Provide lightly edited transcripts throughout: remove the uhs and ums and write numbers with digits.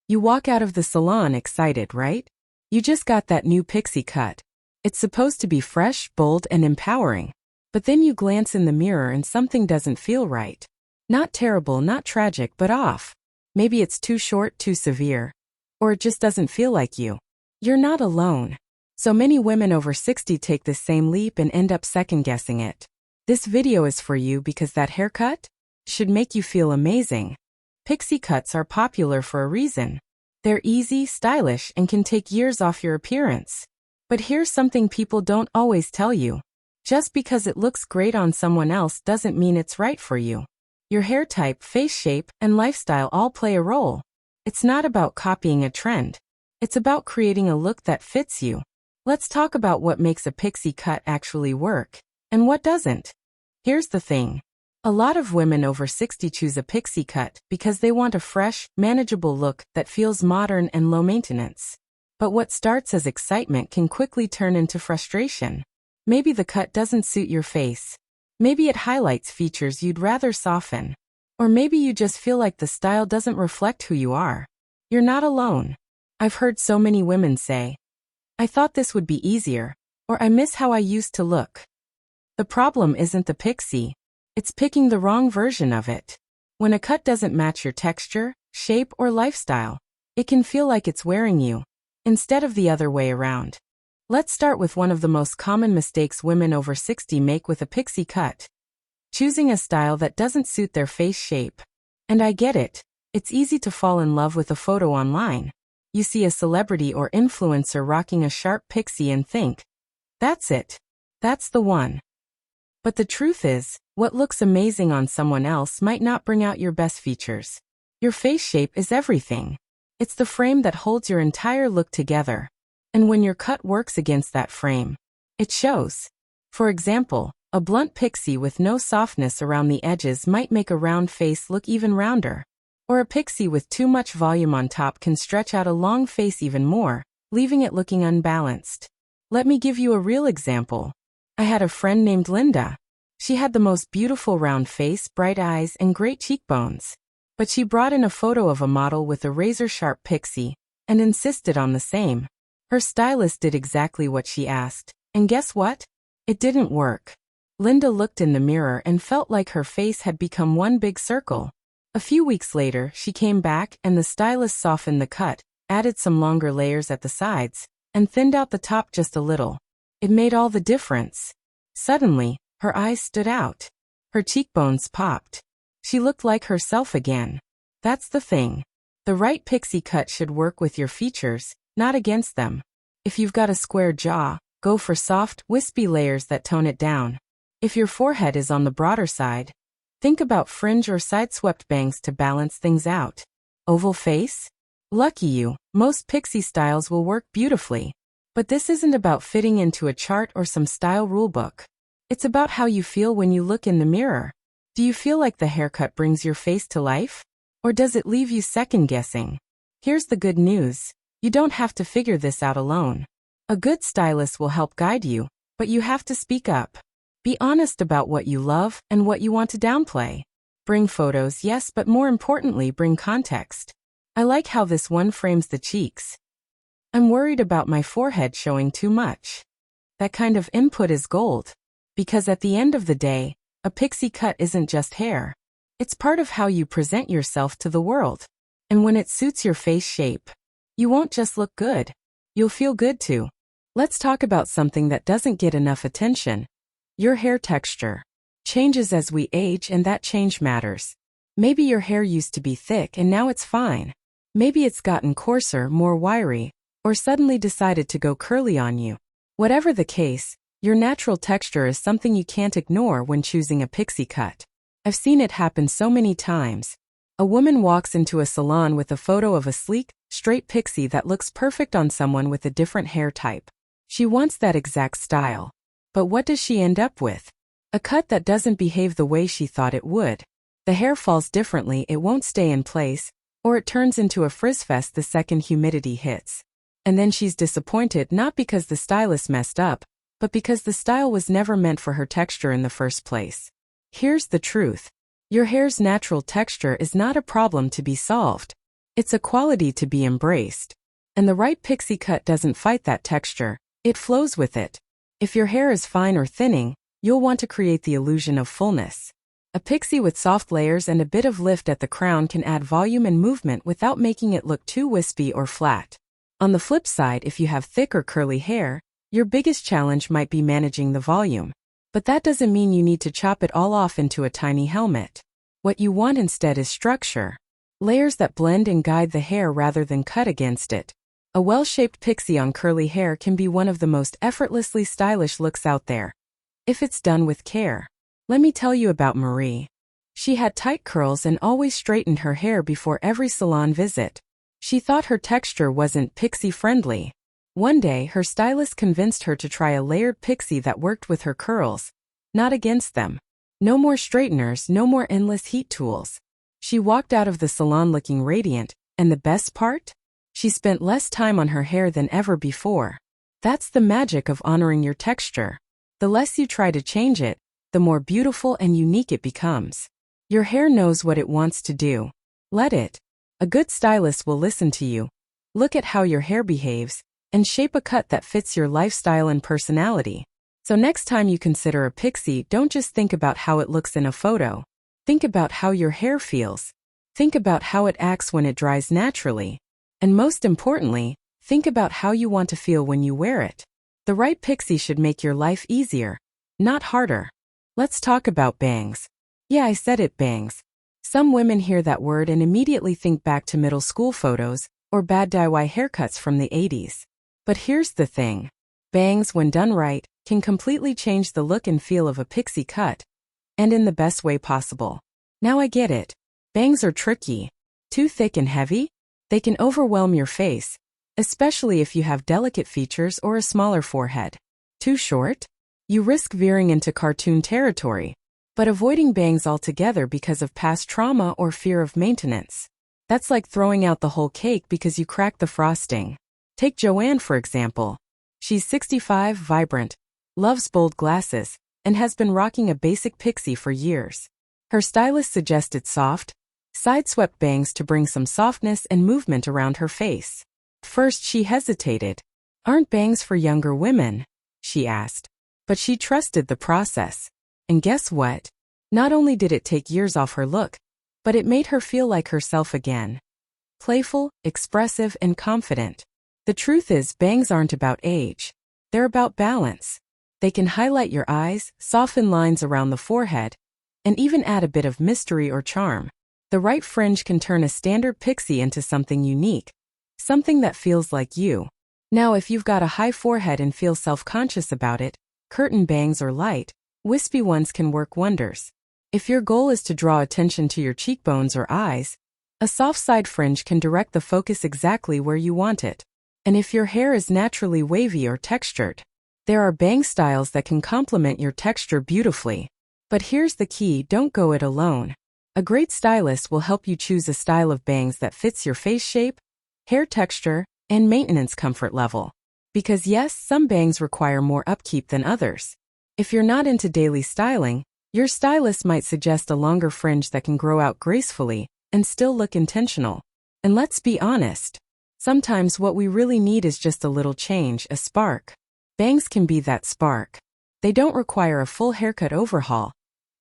You walk out of the salon excited, right? You just got that new pixie cut. It's supposed to be fresh, bold, and empowering. But then you glance in the mirror and something doesn't feel right. Not terrible, not tragic, but off. Maybe it's too short, too severe. Or it just doesn't feel like you. You're not alone. So many women over 60 take this same leap and end up second-guessing it. This video is for you because that haircut should make you feel amazing. Pixie cuts are popular for a reason. They're easy, stylish, and can take years off your appearance. But here's something people don't always tell you. Just because it looks great on someone else doesn't mean it's right for you. Your hair type, face shape, and lifestyle all play a role. It's not about copying a trend. It's about creating a look that fits you. Let's talk about what makes a pixie cut actually work, and what doesn't. Here's the thing. A lot of women over 60 choose a pixie cut because they want a fresh, manageable look that feels modern and low maintenance. But what starts as excitement can quickly turn into frustration. Maybe the cut doesn't suit your face. Maybe it highlights features you'd rather soften. Or maybe you just feel like the style doesn't reflect who you are. You're not alone. I've heard so many women say, "I thought this would be easier," or "I miss how I used to look." The problem isn't the pixie. It's picking the wrong version of it. When a cut doesn't match your texture, shape, or lifestyle, it can feel like it's wearing you, instead of the other way around. Let's start with one of the most common mistakes women over 60 make with a pixie cut. Choosing a style that doesn't suit their face shape. And I get it. It's easy to fall in love with a photo online. You see a celebrity or influencer rocking a sharp pixie and think, "That's it. That's the one." But the truth is, what looks amazing on someone else might not bring out your best features. Your face shape is everything. It's the frame that holds your entire look together. And when your cut works against that frame, it shows. For example, a blunt pixie with no softness around the edges might make a round face look even rounder. Or a pixie with too much volume on top can stretch out a long face even more, leaving it looking unbalanced. Let me give you a real example. I had a friend named Linda. She had the most beautiful round face, bright eyes, and great cheekbones. But she brought in a photo of a model with a razor-sharp pixie and insisted on the same. Her stylist did exactly what she asked, and guess what? It didn't work. Linda looked in the mirror and felt like her face had become one big circle. A few weeks later, she came back and the stylist softened the cut, added some longer layers at the sides, and thinned out the top just a little. It made all the difference. Suddenly, her eyes stood out. Her cheekbones popped. She looked like herself again. That's the thing. The right pixie cut should work with your features, not against them. If you've got a square jaw, go for soft, wispy layers that tone it down. If your forehead is on the broader side, think about fringe or side-swept bangs to balance things out. Oval face? Lucky you, most pixie styles will work beautifully. But this isn't about fitting into a chart or some style rulebook. It's about how you feel when you look in the mirror. Do you feel like the haircut brings your face to life? Or does it leave you second-guessing? Here's the good news. You don't have to figure this out alone. A good stylist will help guide you, but you have to speak up. Be honest about what you love and what you want to downplay. Bring photos, yes, but more importantly, bring context. I like how this one frames the cheeks. I'm worried about my forehead showing too much. That kind of input is gold. Because at the end of the day, a pixie cut isn't just hair. It's part of how you present yourself to the world. And when it suits your face shape, you won't just look good. You'll feel good too. Let's talk about something that doesn't get enough attention. Your hair texture changes as we age, and that change matters. Maybe your hair used to be thick and now it's fine. Maybe it's gotten coarser, more wiry, or suddenly decided to go curly on you. Whatever the case, your natural texture is something you can't ignore when choosing a pixie cut. I've seen it happen so many times. A woman walks into a salon with a photo of a sleek, straight pixie that looks perfect on someone with a different hair type. She wants that exact style. But what does she end up with? A cut that doesn't behave the way she thought it would. The hair falls differently, it won't stay in place, or it turns into a frizzfest the second humidity hits. And then she's disappointed not because the stylist messed up, but because the style was never meant for her texture in the first place. Here's the truth. Your hair's natural texture is not a problem to be solved. It's a quality to be embraced. And the right pixie cut doesn't fight that texture, it flows with it. If your hair is fine or thinning, you'll want to create the illusion of fullness. A pixie with soft layers and a bit of lift at the crown can add volume and movement without making it look too wispy or flat. On the flip side, if you have thick or curly hair, your biggest challenge might be managing the volume. But that doesn't mean you need to chop it all off into a tiny helmet. What you want instead is structure. Layers that blend and guide the hair rather than cut against it. A well-shaped pixie on curly hair can be one of the most effortlessly stylish looks out there, if it's done with care. Let me tell you about Marie. She had tight curls and always straightened her hair before every salon visit. She thought her texture wasn't pixie-friendly. One day, her stylist convinced her to try a layered pixie that worked with her curls, not against them. No more straighteners, no more endless heat tools. She walked out of the salon looking radiant, and the best part? She spent less time on her hair than ever before. That's the magic of honoring your texture. The less you try to change it, the more beautiful and unique it becomes. Your hair knows what it wants to do. Let it. A good stylist will listen to you, look at how your hair behaves, and shape a cut that fits your lifestyle and personality. So next time you consider a pixie, don't just think about how it looks in a photo. Think about how your hair feels. Think about how it acts when it dries naturally. And most importantly, think about how you want to feel when you wear it. The right pixie should make your life easier, not harder. Let's talk about bangs. Yeah, I said it, bangs. Some women hear that word and immediately think back to middle school photos or bad DIY haircuts from the 80s. But here's the thing. Bangs, when done right, can completely change the look and feel of a pixie cut, and in the best way possible. Now I get it. Bangs are tricky. Too thick and heavy? They can overwhelm your face, especially if you have delicate features or a smaller forehead. Too short? You risk veering into cartoon territory. But avoiding bangs altogether because of past trauma or fear of maintenance. That's like throwing out the whole cake because you cracked the frosting. Take Joanne, for example. She's 65, vibrant, loves bold glasses, and has been rocking a basic pixie for years. Her stylist suggested soft, side-swept bangs to bring some softness and movement around her face. First she hesitated. Aren't bangs for younger women? She asked. But she trusted the process. And guess what? Not only did it take years off her look, but it made her feel like herself again. Playful, expressive, and confident. The truth is, bangs aren't about age. They're about balance. They can highlight your eyes, soften lines around the forehead, and even add a bit of mystery or charm. The right fringe can turn a standard pixie into something unique, something that feels like you. Now, if you've got a high forehead and feel self-conscious about it, curtain bangs or light, wispy ones can work wonders. If your goal is to draw attention to your cheekbones or eyes, a soft side fringe can direct the focus exactly where you want it. And if your hair is naturally wavy or textured, there are bang styles that can complement your texture beautifully. But here's the key, don't go it alone. A great stylist will help you choose a style of bangs that fits your face shape, hair texture, and maintenance comfort level. Because yes, some bangs require more upkeep than others. If you're not into daily styling, your stylist might suggest a longer fringe that can grow out gracefully and still look intentional. And let's be honest, sometimes what we really need is just a little change, a spark. Bangs can be that spark. They don't require a full haircut overhaul,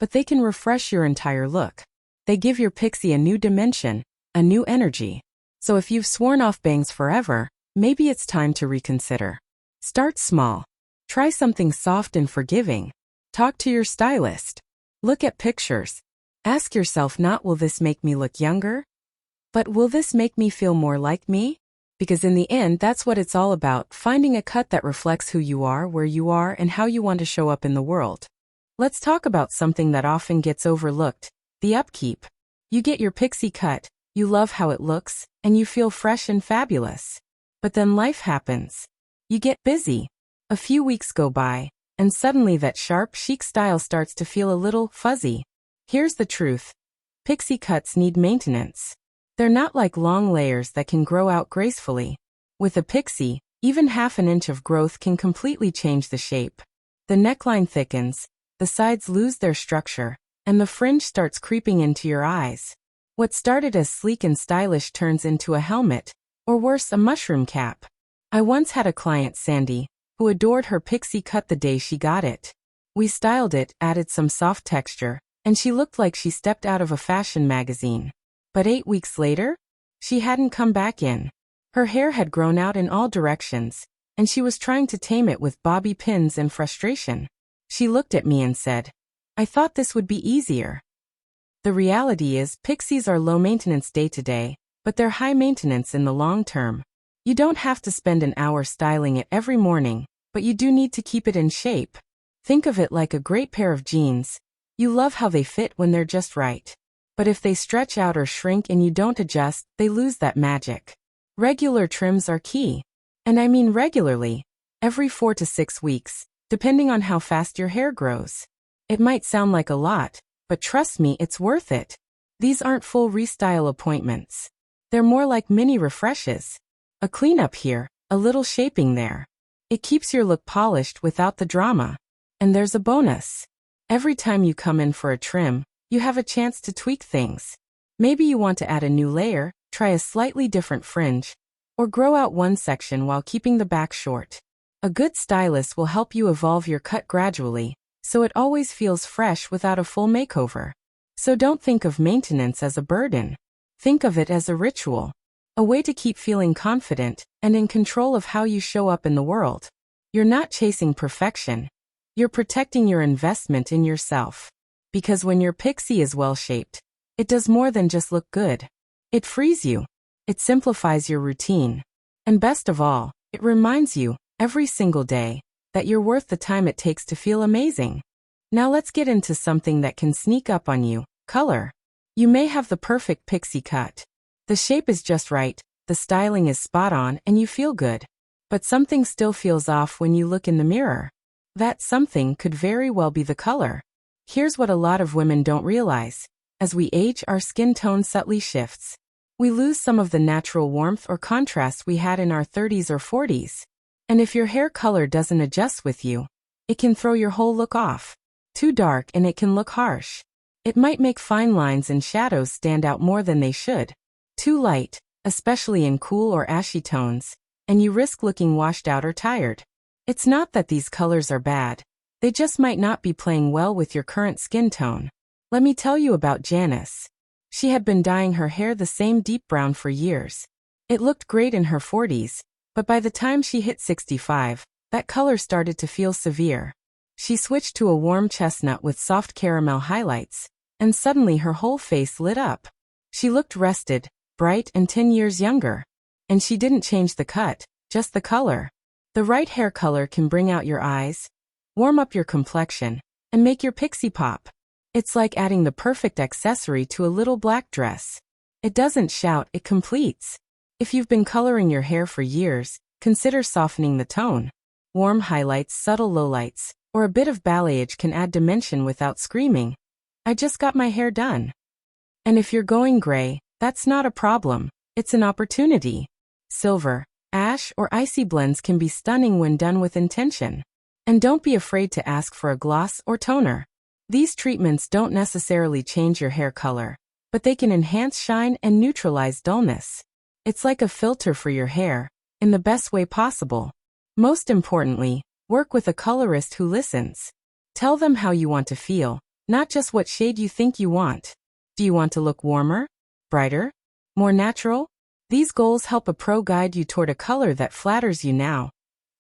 but they can refresh your entire look. They give your pixie a new dimension, a new energy. So if you've sworn off bangs forever, maybe it's time to reconsider. Start small. Try something soft and forgiving. Talk to your stylist. Look at pictures. Ask yourself not, will this make me look younger? But will this make me feel more like me? Because in the end, that's what it's all about, finding a cut that reflects who you are, where you are, and how you want to show up in the world. Let's talk about something that often gets overlooked, the upkeep. You get your pixie cut, you love how it looks, and you feel fresh and fabulous. But then life happens. You get busy. A few weeks go by, and suddenly that sharp, chic style starts to feel a little fuzzy. Here's the truth. Pixie cuts need maintenance. They're not like long layers that can grow out gracefully. With a pixie, even half an inch of growth can completely change the shape. The neckline thickens, the sides lose their structure, and the fringe starts creeping into your eyes. What started as sleek and stylish turns into a helmet, or worse, a mushroom cap. I once had a client, Sandy, who adored her pixie cut the day she got it. We styled it, added some soft texture, and she looked like she stepped out of a fashion magazine. But 8 weeks later, she hadn't come back in. Her hair had grown out in all directions, and she was trying to tame it with bobby pins and frustration. She looked at me and said, "I thought this would be easier." The reality is, pixies are low maintenance day to day, but they're high maintenance in the long term. You don't have to spend an hour styling it every morning, but you do need to keep it in shape. Think of it like a great pair of jeans. You love how they fit when they're just right. But if they stretch out or shrink and you don't adjust, they lose that magic. Regular trims are key. And I mean regularly. Every 4 to 6 weeks, depending on how fast your hair grows. It might sound like a lot, but trust me, it's worth it. These aren't full restyle appointments. They're more like mini refreshes. A cleanup here, a little shaping there. It keeps your look polished without the drama. And there's a bonus. Every time you come in for a trim, you have a chance to tweak things. Maybe you want to add a new layer, try a slightly different fringe, or grow out one section while keeping the back short. A good stylist will help you evolve your cut gradually, so it always feels fresh without a full makeover. So don't think of maintenance as a burden. Think of it as a ritual. A way to keep feeling confident and in control of how you show up in the world. You're not chasing perfection. You're protecting your investment in yourself. Because when your pixie is well-shaped, it does more than just look good. It frees you. It simplifies your routine. And best of all, it reminds you, every single day, that you're worth the time it takes to feel amazing. Now let's get into something that can sneak up on you, color. You may have the perfect pixie cut. The shape is just right, the styling is spot on, and you feel good. But something still feels off when you look in the mirror. That something could very well be the color. Here's what a lot of women don't realize. As we age, our skin tone subtly shifts. We lose some of the natural warmth or contrast we had in our 30s or 40s. And if your hair color doesn't adjust with you, it can throw your whole look off. Too dark and it can look harsh. It might make fine lines and shadows stand out more than they should. Too light, especially in cool or ashy tones, and you risk looking washed out or tired. It's not that these colors are bad. They just might not be playing well with your current skin tone. Let me tell you about Janice. She had been dyeing her hair the same deep brown for years. It looked great in her 40s, but by the time she hit 65, that color started to feel severe. She switched to a warm chestnut with soft caramel highlights, and suddenly her whole face lit up. She looked rested, bright, and 10 years younger. And she didn't change the cut, just the color. The right hair color can bring out your eyes, warm up your complexion, and make your pixie pop. It's like adding the perfect accessory to a little black dress. It doesn't shout, it completes. If you've been coloring your hair for years, consider softening the tone. Warm highlights, subtle lowlights, or a bit of balayage can add dimension without screaming. I just got my hair done. And if you're going gray, that's not a problem, it's an opportunity. Silver, ash, or icy blends can be stunning when done with intention. And don't be afraid to ask for a gloss or toner. These treatments don't necessarily change your hair color, but they can enhance shine and neutralize dullness. It's like a filter for your hair, in the best way possible. Most importantly, work with a colorist who listens. Tell them how you want to feel, not just what shade you think you want. Do you want to look warmer, brighter, more natural? These goals help a pro guide you toward a color that flatters you now,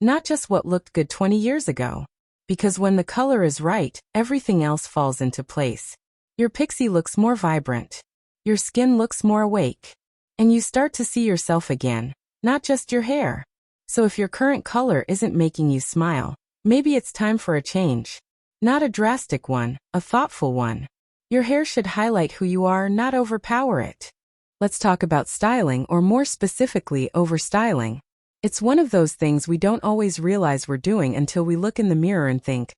not just what looked good 20 years ago. Because when the color is right, everything else falls into place. Your pixie looks more vibrant. Your skin looks more awake. And you start to see yourself again, not just your hair. So if your current color isn't making you smile, maybe it's time for a change. Not a drastic one, a thoughtful one. Your hair should highlight who you are, not overpower it. Let's talk about styling, or more specifically, overstyling. It's one of those things we don't always realize we're doing until we look in the mirror and think,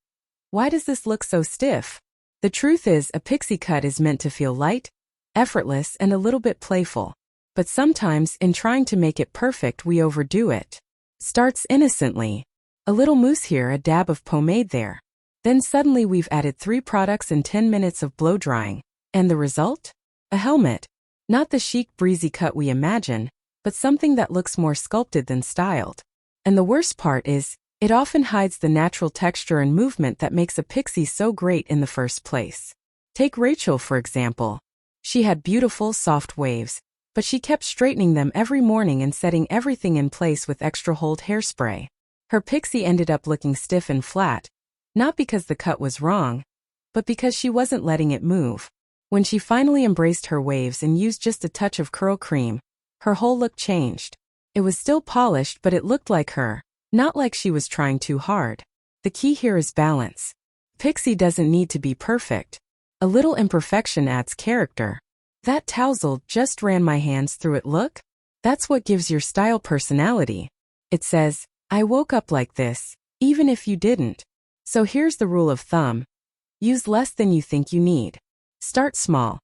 why does this look so stiff? The truth is, a pixie cut is meant to feel light, effortless, and a little bit playful. But sometimes, in trying to make it perfect, we overdo it. Starts innocently. A little mousse here, a dab of pomade there. Then suddenly we've added 3 products and 10 minutes of blow drying. And the result? A helmet. Not the chic, breezy cut we imagine, but something that looks more sculpted than styled. And the worst part is, it often hides the natural texture and movement that makes a pixie so great in the first place. Take Rachel, for example. She had beautiful, soft waves, but she kept straightening them every morning and setting everything in place with extra hold hairspray. Her pixie ended up looking stiff and flat, not because the cut was wrong, but because she wasn't letting it move. When she finally embraced her waves and used just a touch of curl cream, her whole look changed. It was still polished, but it looked like her, not like she was trying too hard. The key here is balance. Pixie doesn't need to be perfect. A little imperfection adds character. That tousle just ran my hands through it look? That's what gives your style personality. It says, I woke up like this, even if you didn't. So here's the rule of thumb. Use less than you think you need. Start small.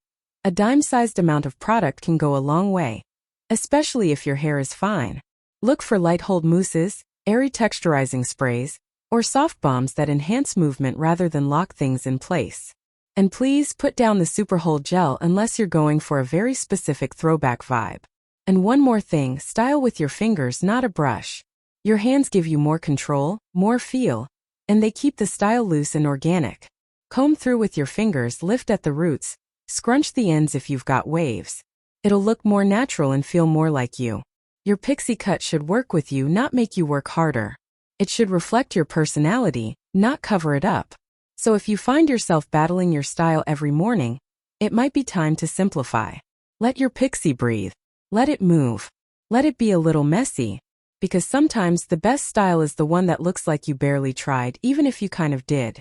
A dime-sized amount of product can go a long way, especially if your hair is fine. Look for light hold mousses, airy texturizing sprays, or soft balms that enhance movement rather than lock things in place. And please put down the super hold gel unless you're going for a very specific throwback vibe. And one more thing, style with your fingers, not a brush. Your hands give you more control, more feel, and they keep the style loose and organic. Comb through with your fingers, lift at the roots, scrunch the ends if you've got waves. It'll look more natural and feel more like you. Your pixie cut should work with you, not make you work harder. It should reflect your personality, not cover it up. So if you find yourself battling your style every morning, it might be time to simplify. Let your pixie breathe. Let it move. Let it be a little messy. Because sometimes the best style is the one that looks like you barely tried, even if you kind of did.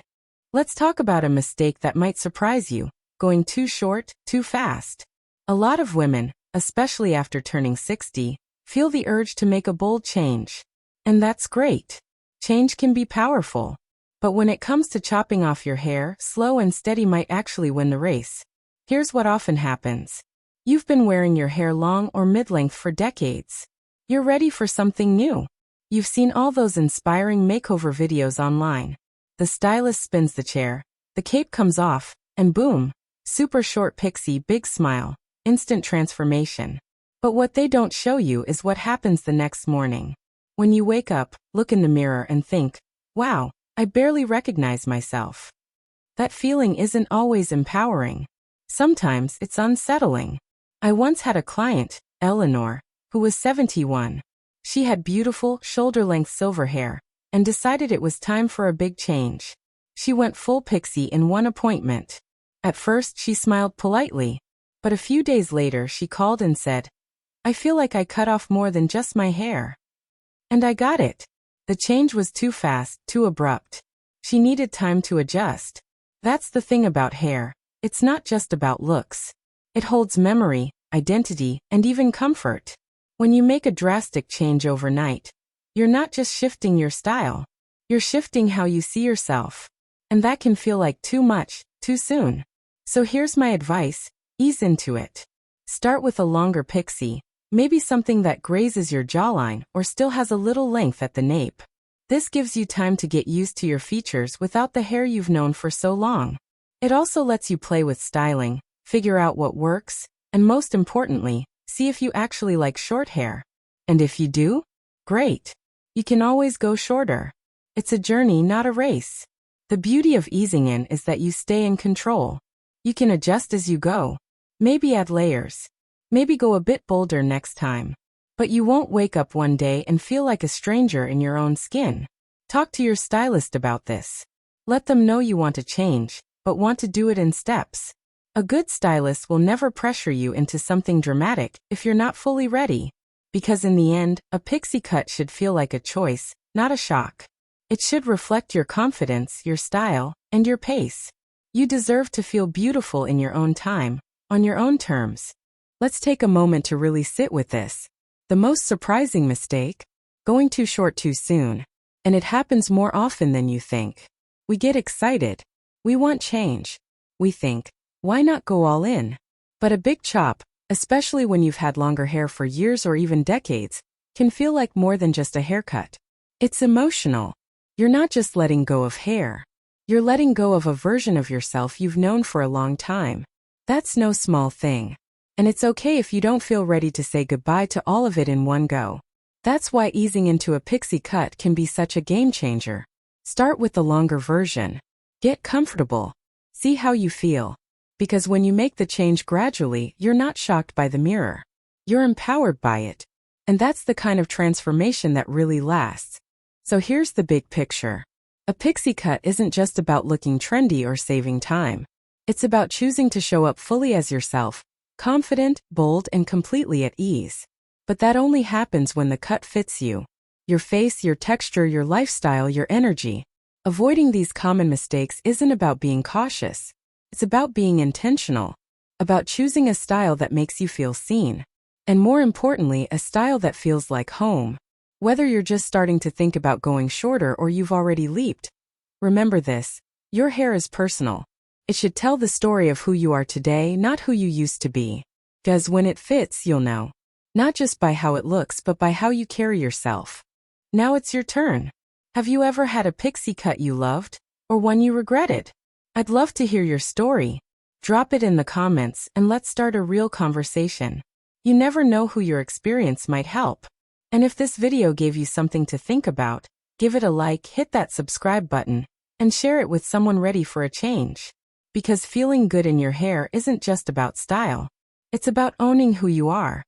Let's talk about a mistake that might surprise you: going too short, too fast. A lot of women, especially after turning 60, feel the urge to make a bold change. And that's great. Change can be powerful. But when it comes to chopping off your hair, slow and steady might actually win the race. Here's what often happens. You've been wearing your hair long or mid-length for decades. You're ready for something new. You've seen all those inspiring makeover videos online. The stylist spins the chair, the cape comes off, and boom, super short pixie, big smile, instant transformation. But what they don't show you is what happens the next morning. When you wake up, look in the mirror and think, wow, I barely recognize myself. That feeling isn't always empowering. Sometimes it's unsettling. I once had a client, Eleanor, who was 71. She had beautiful, shoulder-length silver hair, and decided it was time for a big change. She went full pixie in one appointment. At first, she smiled politely, but a few days later she called and said, I feel like I cut off more than just my hair. And I got it. The change was too fast, too abrupt. She needed time to adjust. That's the thing about hair. It's not just about looks. It holds memory, identity, and even comfort. When you make a drastic change overnight, you're not just shifting your style. You're shifting how you see yourself. And that can feel like too much, too soon. So here's my advice: ease into it. Start with a longer pixie, maybe something that grazes your jawline or still has a little length at the nape. This gives you time to get used to your features without the hair you've known for so long. It also lets you play with styling, figure out what works, and most importantly, see if you actually like short hair. And if you do, great. You can always go shorter. It's a journey, not a race. The beauty of easing in is that you stay in control. You can adjust as you go. Maybe add layers. Maybe go a bit bolder next time. But you won't wake up one day and feel like a stranger in your own skin. Talk to your stylist about this. Let them know you want to change, but want to do it in steps. A good stylist will never pressure you into something dramatic if you're not fully ready. Because in the end, a pixie cut should feel like a choice, not a shock. It should reflect your confidence, your style, and your pace. You deserve to feel beautiful in your own time, on your own terms. Let's take a moment to really sit with this. The most surprising mistake? Going too short too soon. And it happens more often than you think. We get excited. We want change. We think, why not go all in? But a big chop, especially when you've had longer hair for years or even decades, can feel like more than just a haircut. It's emotional. You're not just letting go of hair. You're letting go of a version of yourself you've known for a long time. That's no small thing. And it's okay if you don't feel ready to say goodbye to all of it in one go. That's why easing into a pixie cut can be such a game changer. Start with the longer version. Get comfortable. See how you feel. Because when you make the change gradually, you're not shocked by the mirror. You're empowered by it. And that's the kind of transformation that really lasts. So here's the big picture. A pixie cut isn't just about looking trendy or saving time. It's about choosing to show up fully as yourself, confident, bold, and completely at ease. But that only happens when the cut fits you. Your face, your texture, your lifestyle, your energy. Avoiding these common mistakes isn't about being cautious. It's about being intentional. About choosing a style that makes you feel seen. And more importantly, a style that feels like home. Whether you're just starting to think about going shorter or you've already leaped. Remember this, your hair is personal. It should tell the story of who you are today, not who you used to be. Because when it fits, you'll know. Not just by how it looks, but by how you carry yourself. Now it's your turn. Have you ever had a pixie cut you loved? Or one you regretted? I'd love to hear your story. Drop it in the comments and let's start a real conversation. You never know who your experience might help. And if this video gave you something to think about, give it a like, hit that subscribe button, and share it with someone ready for a change. Because feeling good in your hair isn't just about style. It's about owning who you are.